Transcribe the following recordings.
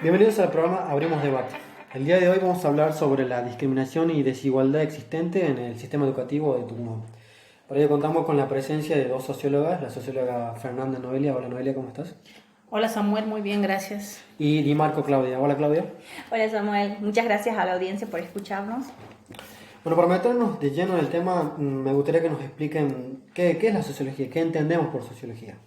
Bienvenidos al programa Abrimos Debate. El día de hoy vamos a hablar sobre la discriminación y desigualdad existente en el sistema educativo de Tucumán. Para ello contamos con la presencia de dos sociólogas, la socióloga Fernanda Noelia. Hola Noelia, ¿cómo estás? Hola Samuel, muy bien, gracias. Y Di Marco Claudia. Hola Claudia. Hola Samuel, muchas gracias a la audiencia por escucharnos. Bueno, para meternos de lleno en el tema, me gustaría que nos expliquen qué es la sociología, qué entendemos por sociología.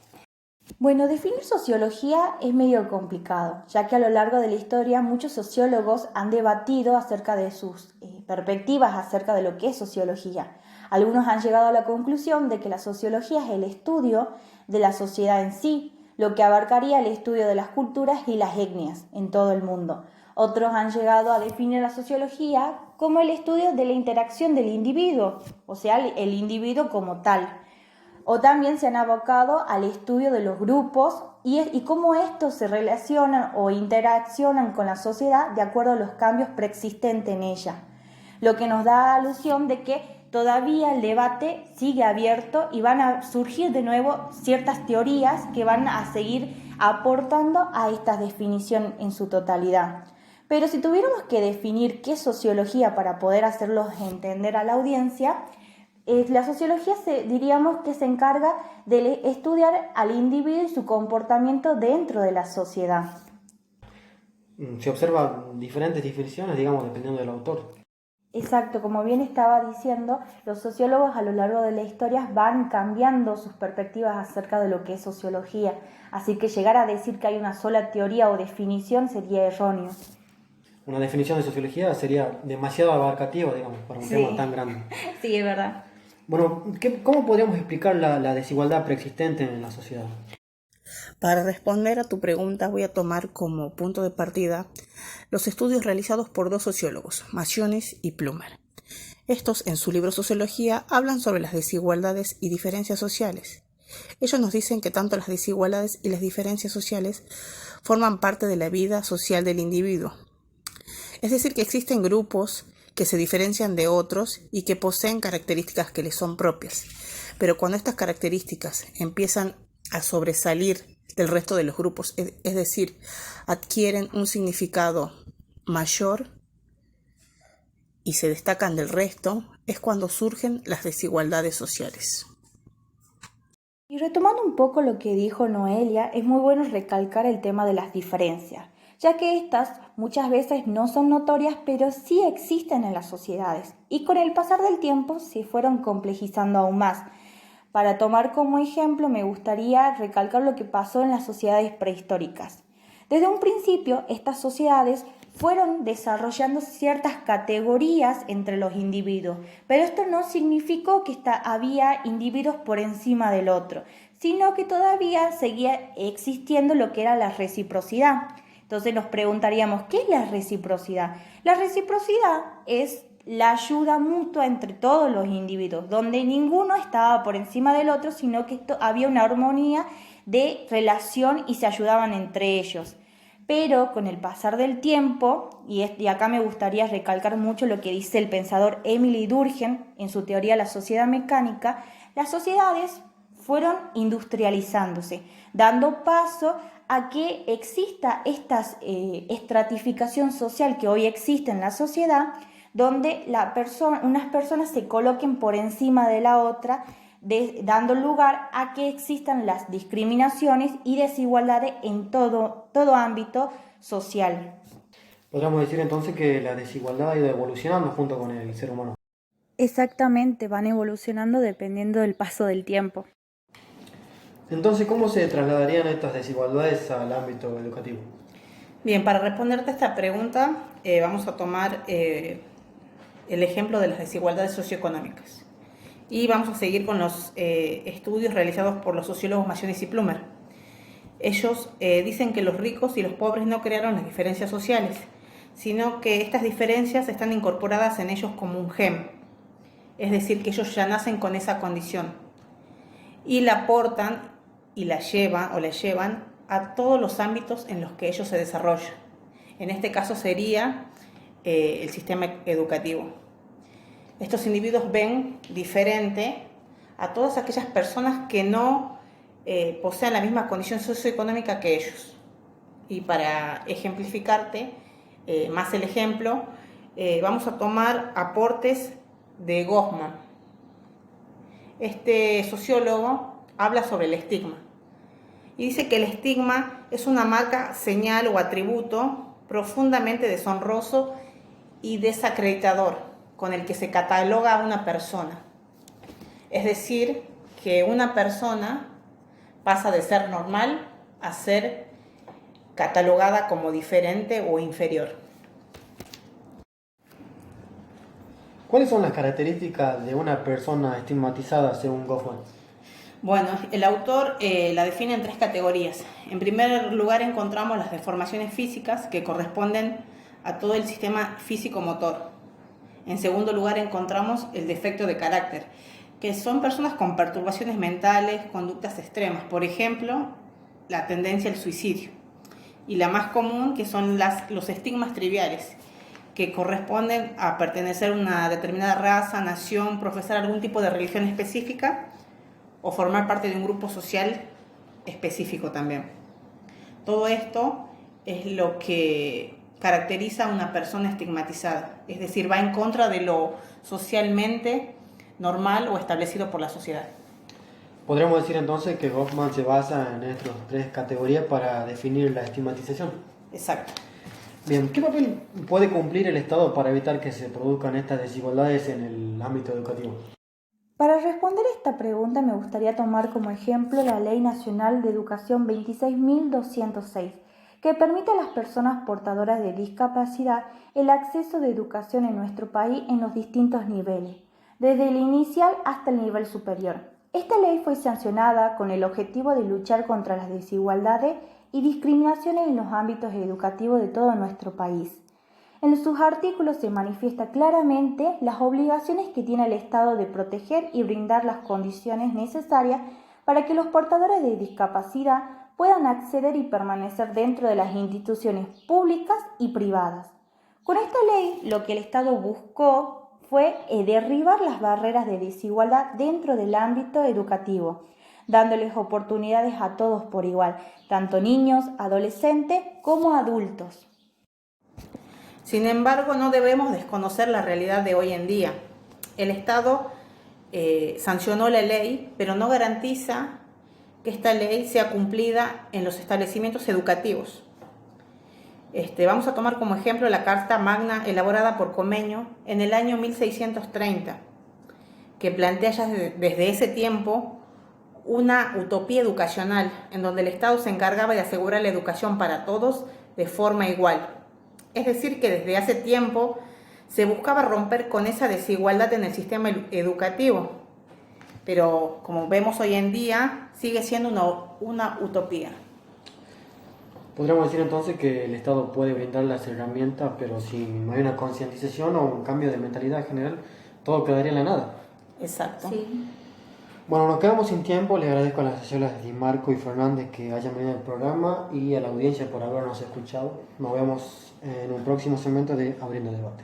Bueno, definir sociología es medio complicado, ya que a lo largo de la historia muchos sociólogos han debatido acerca de sus perspectivas acerca de lo que es sociología. Algunos han llegado a la conclusión de que la sociología es el estudio de la sociedad en sí, lo que abarcaría el estudio de las culturas y las etnias en todo el mundo. Otros han llegado a definir la sociología como el estudio de la interacción del individuo, o sea, el individuo como tal. O también se han abocado al estudio de los grupos y cómo estos se relacionan o interaccionan con la sociedad de acuerdo a los cambios preexistentes en ella. Lo que nos da alusión de que todavía el debate sigue abierto y van a surgir de nuevo ciertas teorías que van a seguir aportando a esta definición en su totalidad. Pero si tuviéramos que definir qué es sociología para poder hacerlos entender a la audiencia, la sociología diríamos que se encarga de estudiar al individuo y su comportamiento dentro de la sociedad. Se observan diferentes definiciones, digamos, dependiendo del autor. Exacto, como bien estaba diciendo, los sociólogos a lo largo de la historia van cambiando sus perspectivas acerca de lo que es sociología, así que llegar a decir que hay una sola teoría o definición sería erróneo. Una definición de sociología sería demasiado abarcativa, digamos, para un tema tan grande. Sí, es verdad. Bueno, ¿cómo podríamos explicar la desigualdad preexistente en la sociedad? Para responder a tu pregunta voy a tomar como punto de partida los estudios realizados por dos sociólogos, Massiones y Plummer. Estos, en su libro Sociología, hablan sobre las desigualdades y diferencias sociales. Ellos nos dicen que tanto las desigualdades y las diferencias sociales forman parte de la vida social del individuo. Es decir, que existen grupos que se diferencian de otros y que poseen características que les son propias. Pero cuando estas características empiezan a sobresalir del resto de los grupos, es decir, adquieren un significado mayor y se destacan del resto, es cuando surgen las desigualdades sociales. Y retomando un poco lo que dijo Noelia, es muy bueno recalcar el tema de las diferencias, ya que estas muchas veces no son notorias, pero sí existen en las sociedades, y con el pasar del tiempo se fueron complejizando aún más. Para tomar como ejemplo, me gustaría recalcar lo que pasó en las sociedades prehistóricas. Desde un principio, estas sociedades fueron desarrollando ciertas categorías entre los individuos, pero esto no significó que había individuos por encima del otro, sino que todavía seguía existiendo lo que era la reciprocidad. Entonces nos preguntaríamos, ¿qué es la reciprocidad? La reciprocidad es la ayuda mutua entre todos los individuos, donde ninguno estaba por encima del otro, sino que había una armonía de relación y se ayudaban entre ellos. Pero con el pasar del tiempo, y acá me gustaría recalcar mucho lo que dice el pensador Émile Durkheim en su teoría La sociedad mecánica, las sociedades fueron industrializándose, dando paso a que exista esta estratificación social que hoy existe en la sociedad, donde unas personas se coloquen por encima de la otra, dando lugar a que existan las discriminaciones y desigualdades en todo ámbito social. Podríamos decir entonces que la desigualdad ha ido evolucionando junto con el ser humano. Exactamente, van evolucionando dependiendo del paso del tiempo. Entonces, ¿cómo se trasladarían estas desigualdades al ámbito educativo? Bien, para responderte a esta pregunta, vamos a tomar el ejemplo de las desigualdades socioeconómicas. Y vamos a seguir con los estudios realizados por los sociólogos Massiones y Plummer. Ellos dicen que los ricos y los pobres no crearon las diferencias sociales, sino que estas diferencias están incorporadas en ellos como un gen. Es decir, que ellos ya nacen con esa condición y la aportan y la llevan a todos los ámbitos en los que ellos se desarrollan. En este caso sería el sistema educativo. Estos individuos ven diferente a todas aquellas personas que no posean la misma condición socioeconómica que ellos. Y para ejemplificarte más el ejemplo, vamos a tomar aportes de Goffman. Este sociólogo habla sobre el estigma y dice que el estigma es una marca, señal o atributo profundamente deshonroso y desacreditador con el que se cataloga a una persona. Es decir, que una persona pasa de ser normal a ser catalogada como diferente o inferior. ¿Cuáles son las características de una persona estigmatizada según Goffman? Bueno, el autor la define en 3 categorías. En primer lugar encontramos las deformaciones físicas que corresponden a todo el sistema físico-motor. En segundo lugar encontramos el defecto de carácter, que son personas con perturbaciones mentales, conductas extremas, por ejemplo, la tendencia al suicidio. Y la más común, que son los estigmas triviales, que corresponden a pertenecer a una determinada raza, nación, profesar algún tipo de religión específica o formar parte de un grupo social específico también. Todo esto es lo que caracteriza a una persona estigmatizada, es decir, va en contra de lo socialmente normal o establecido por la sociedad. Podríamos decir entonces que Goffman se basa en estas 3 categorías para definir la estigmatización. Exacto. Bien, ¿qué papel puede cumplir el Estado para evitar que se produzcan estas desigualdades en el ámbito educativo? Para responder esta pregunta me gustaría tomar como ejemplo la Ley Nacional de Educación 26.206, que permite a las personas portadoras de discapacidad el acceso de educación en nuestro país en los distintos niveles, desde el inicial hasta el nivel superior. Esta ley fue sancionada con el objetivo de luchar contra las desigualdades y discriminaciones en los ámbitos educativos de todo nuestro país. En sus artículos se manifiesta claramente las obligaciones que tiene el Estado de proteger y brindar las condiciones necesarias para que los portadores de discapacidad puedan acceder y permanecer dentro de las instituciones públicas y privadas. Con esta ley, lo que el Estado buscó fue derribar las barreras de desigualdad dentro del ámbito educativo, dándoles oportunidades a todos por igual, tanto niños, adolescentes como adultos. Sin embargo, no debemos desconocer la realidad de hoy en día. El Estado sancionó la ley, pero no garantiza que esta ley sea cumplida en los establecimientos educativos. Vamos a tomar como ejemplo la Carta Magna elaborada por Comeño en el año 1630, que plantea ya desde ese tiempo una utopía educacional en donde el Estado se encargaba de asegurar la educación para todos de forma igual. Es decir, que desde hace tiempo se buscaba romper con esa desigualdad en el sistema educativo, pero como vemos hoy en día sigue siendo una utopía. Podríamos decir entonces que el Estado puede brindar las herramientas, pero si no hay una concientización o un cambio de mentalidad general, todo quedaría en la nada. Exacto. Sí. Bueno, nos quedamos sin tiempo. Les agradezco a las sociólogas Di Marco y Fernández que hayan venido al programa y a la audiencia por habernos escuchado. Nos vemos en un próximo segmento de Abriendo Debate.